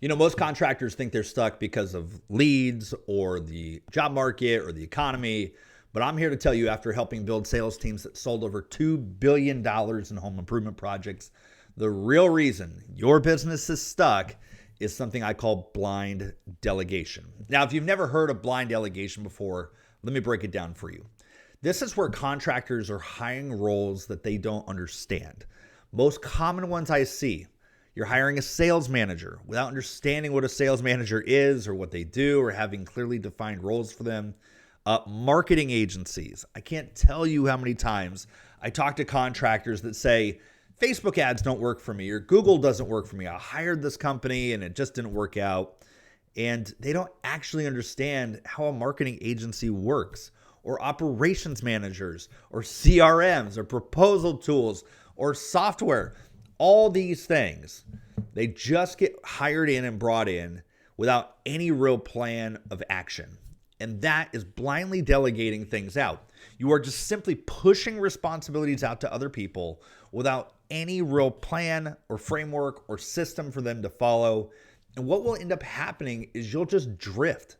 Most contractors think they're stuck because of leads or the job market or the economy. But I'm here to tell you, after helping build sales teams that sold over $2 billion in home improvement projects, the real reason your business is stuck is something I call blind delegation. Now, if you've never heard of blind delegation before, let me break it down for you. This is where contractors are hiring roles that they don't understand. Most common ones I see: you're hiring a sales manager without understanding what a sales manager is or what they do or having clearly defined roles for them. Marketing agencies. I can't tell you how many times I talk to contractors that say, Facebook ads don't work for me or Google doesn't work for me. I hired this company and it just didn't work out. And they don't actually understand how a marketing agency works, or operations managers or CRMs or proposal tools or software. All these things, they just get hired in and brought in without any real plan of action. And that is blindly delegating things out. You are just simply pushing responsibilities out to other people without any real plan or framework or system for them to follow. And what will end up happening is you'll just drift.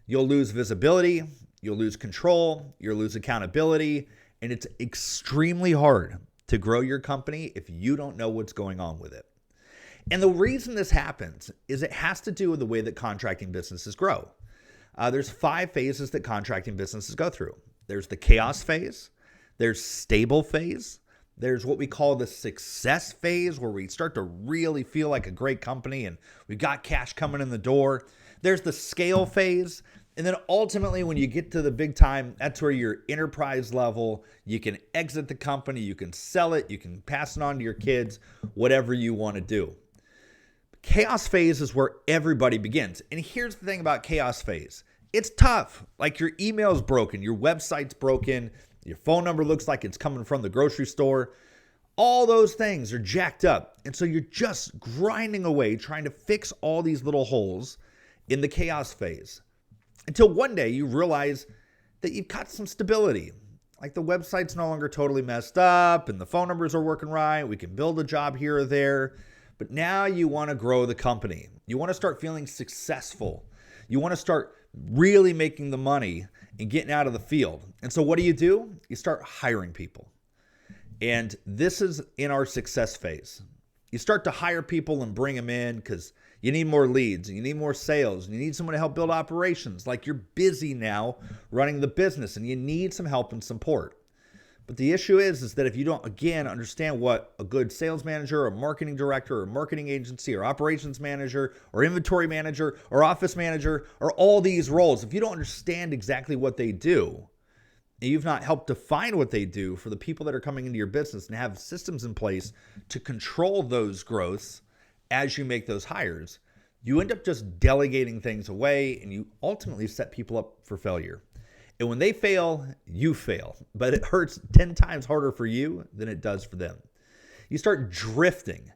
You'll lose visibility, you'll lose control, you'll lose accountability, and it's extremely hard to grow your company if you don't know what's going on with it. And the reason this happens is it has to do with the way that contracting businesses grow. There's 5 phases that contracting businesses go through. There's the chaos phase, there's stable phase, there's what we call the success phase, where we start to really feel like a great company and we've got cash coming in the door. There's the scale phase. And then ultimately, when you get to the big time, that's where you're enterprise level. You can exit the company, you can sell it, you can pass it on to your kids, whatever you want to do. Chaos phase is where everybody begins. And here's the thing about chaos phase. It's tough. Like, your email's broken, your website's broken, your phone number looks like it's coming from the grocery store. All those things are jacked up. And so you're just grinding away trying to fix all these little holes in the chaos phase, until one day you realize that you've got some stability. Like, the website's no longer totally messed up and the phone numbers are working right. We can build a job here or there. But now you want to grow the company. You want to start feeling successful. You want to start really making the money and getting out of the field. And so what do? You start hiring people. And this is in our success phase. You start to hire people and bring them in because you need more leads and you need more sales and you need someone to help build operations. Like, you're busy now running the business and you need some help and support. But the issue is that if you don't, again, understand what a good sales manager or marketing director or marketing agency or operations manager or inventory manager or office manager or all these roles, if you don't understand exactly what they do, and you've not helped define what they do for the people that are coming into your business and have systems in place to control those growths as you make those hires, you end up just delegating things away and you ultimately set people up for failure. And when they fail, you fail, but it hurts 10 times harder for you than it does for them. You start drifting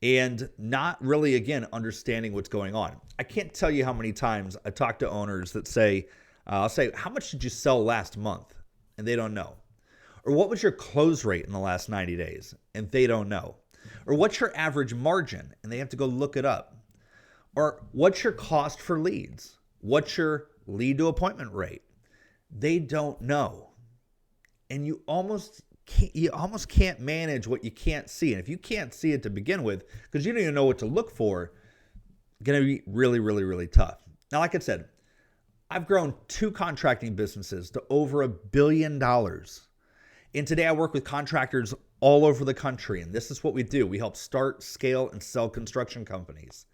and not really, again, understanding what's going on. I can't tell you how many times I talk to owners that say, I'll say, how much did you sell last month? And they don't know. Or what was your close rate in the last 90 days? And they don't know. Or what's your average margin? And they have to go look it up. Or what's your cost for leads? What's your lead to appointment rate? They don't know. And you almost can't manage what you can't see. And if you can't see it to begin with, because you don't even know what to look for, it's going to be really, really, really tough. Now, like I said, I've grown 2 contracting businesses to over $1 billion. And today I work with contractors all over the country. And this is what we do. We help start, scale, and sell construction companies.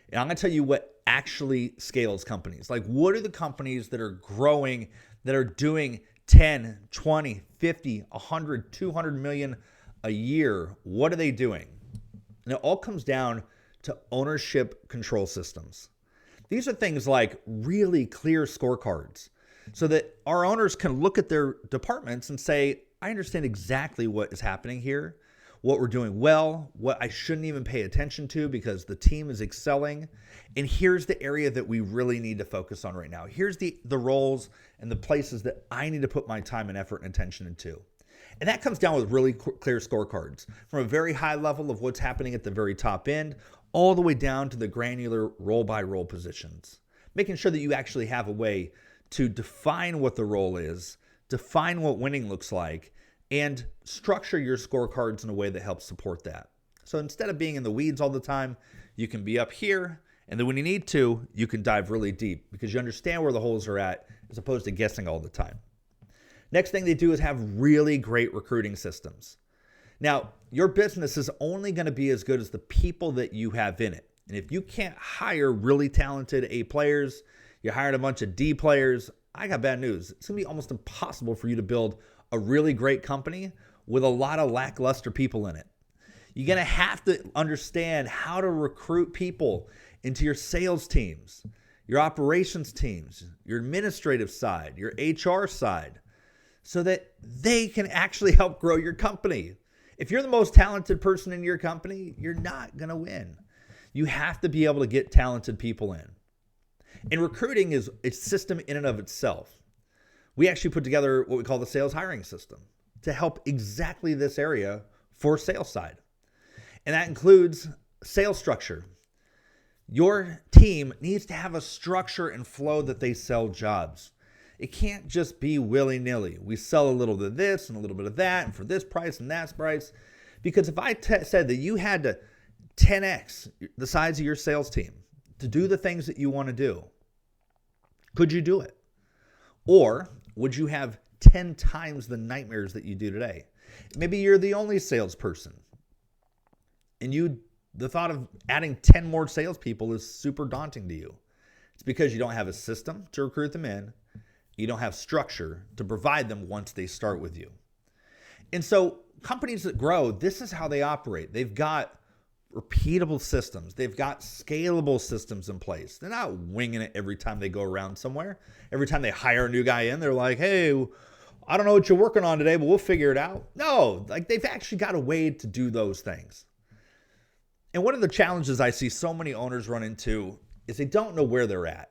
And I'm going to tell you what actually scales companies. Like, what are the companies that are growing, that are doing 10, 20, 50, 100, 200 million a year? What are they doing? And it all comes down to ownership control systems. These are things like really clear scorecards so that our owners can look at their departments and say, I understand exactly what is happening here, what we're doing well, what I shouldn't even pay attention to because the team is excelling. And here's the area that we really need to focus on right now. Here's the roles and the places that I need to put my time and effort and attention into. And that comes down with really clear scorecards from a very high level of what's happening at the very top end, all the way down to the granular role-by-role positions, making sure that you actually have a way to define what the role is, define what winning looks like, and structure your scorecards in a way that helps support that. So instead of being in the weeds all the time, you can be up here, and then when you need to, you can dive really deep because you understand where the holes are at as opposed to guessing all the time. Next thing they do is have really great recruiting systems. Now, your business is only going to be as good as the people that you have in it. And if you can't hire really talented A players, you hired a bunch of D players, I got bad news. It's going to be almost impossible for you to build a really great company with a lot of lackluster people in it. You're going to have to understand how to recruit people into your sales teams, your operations teams, your administrative side, your HR side, so that they can actually help grow your company. If you're the most talented person in your company, you're not going to win. You have to be able to get talented people in. And recruiting is a system in and of itself. We actually put together what we call the sales hiring system to help exactly this area for sales side. And that includes sales structure. Your team needs to have a structure and flow that they sell jobs. It can't just be willy-nilly. We sell a little bit of this and a little bit of that and for this price and that price. Because if I said that you had to 10x the size of your sales team to do the things that you want to do, could you do it? Or would you have 10 times the nightmares that you do today? Maybe you're the only salesperson and the thought of adding 10 more salespeople is super daunting to you. It's because you don't have a system to recruit them in. You don't have structure to provide them once they start with you. And so companies that grow, this is how they operate. They've got repeatable systems. They've got scalable systems in place. They're not winging it every time they go around somewhere. Every time they hire a new guy in, they're like, hey, I don't know what you're working on today, but we'll figure it out. No, like they've actually got a way to do those things. And one of the challenges I see so many owners run into is they don't know where they're at.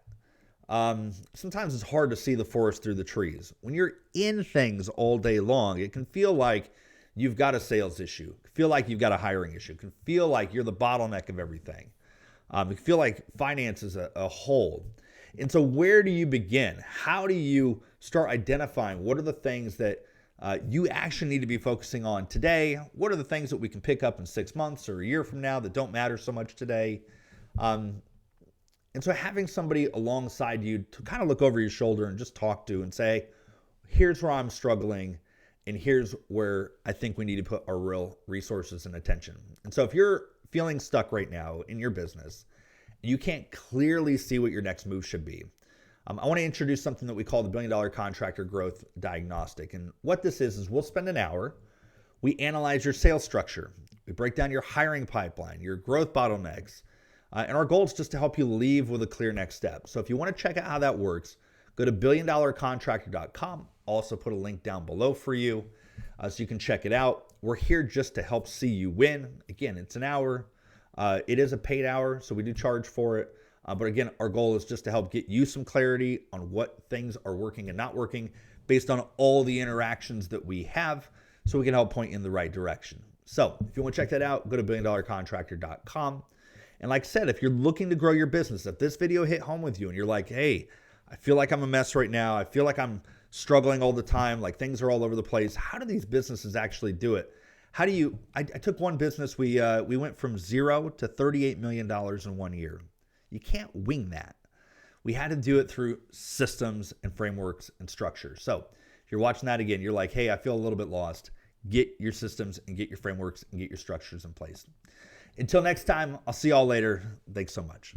Sometimes it's hard to see the forest through the trees. When you're in things all day long, it can feel like you've got a sales issue. It can feel like you've got a hiring issue. It can feel like you're the bottleneck of everything. It can feel like finance is a whole. And so where do you begin? How do you start identifying what are the things that you actually need to be focusing on today? What are the things that we can pick up in 6 months or a year from now that don't matter so much today? And so having somebody alongside you to kind of look over your shoulder and just talk to and say, here's where I'm struggling and here's where I think we need to put our real resources and attention. And so if you're feeling stuck right now in your business, and you can't clearly see what your next move should be, I want to introduce something that we call the $1 billion Contractor Growth Diagnostic. And what this is we'll spend an hour. We analyze your sales structure. We break down your hiring pipeline, your growth bottlenecks. And our goal is just to help you leave with a clear next step. So if you want to check out how that works, go to billiondollarcontractor.com. Also put a link down below for you so you can check it out. We're here just to help see you win. Again, it's an hour. It is a paid hour, so we do charge for it. But again, our goal is just to help get you some clarity on what things are working and not working based on all the interactions that we have so we can help point you in the right direction. So if you want to check that out, go to billiondollarcontractor.com. And like I said, if you're looking to grow your business, if this video hit home with you and you're like, hey, I feel like I'm a mess right now. I feel like I'm struggling all the time. Like things are all over the place. How do these businesses actually do it? How do you, I took one business, we went from 0 to $38 million in 1 year. You can't wing that. We had to do it through systems and frameworks and structures. So if you're watching that again, you're like, hey, I feel a little bit lost. Get your systems and get your frameworks and get your structures in place. Until next time, I'll see y'all later. Thanks so much.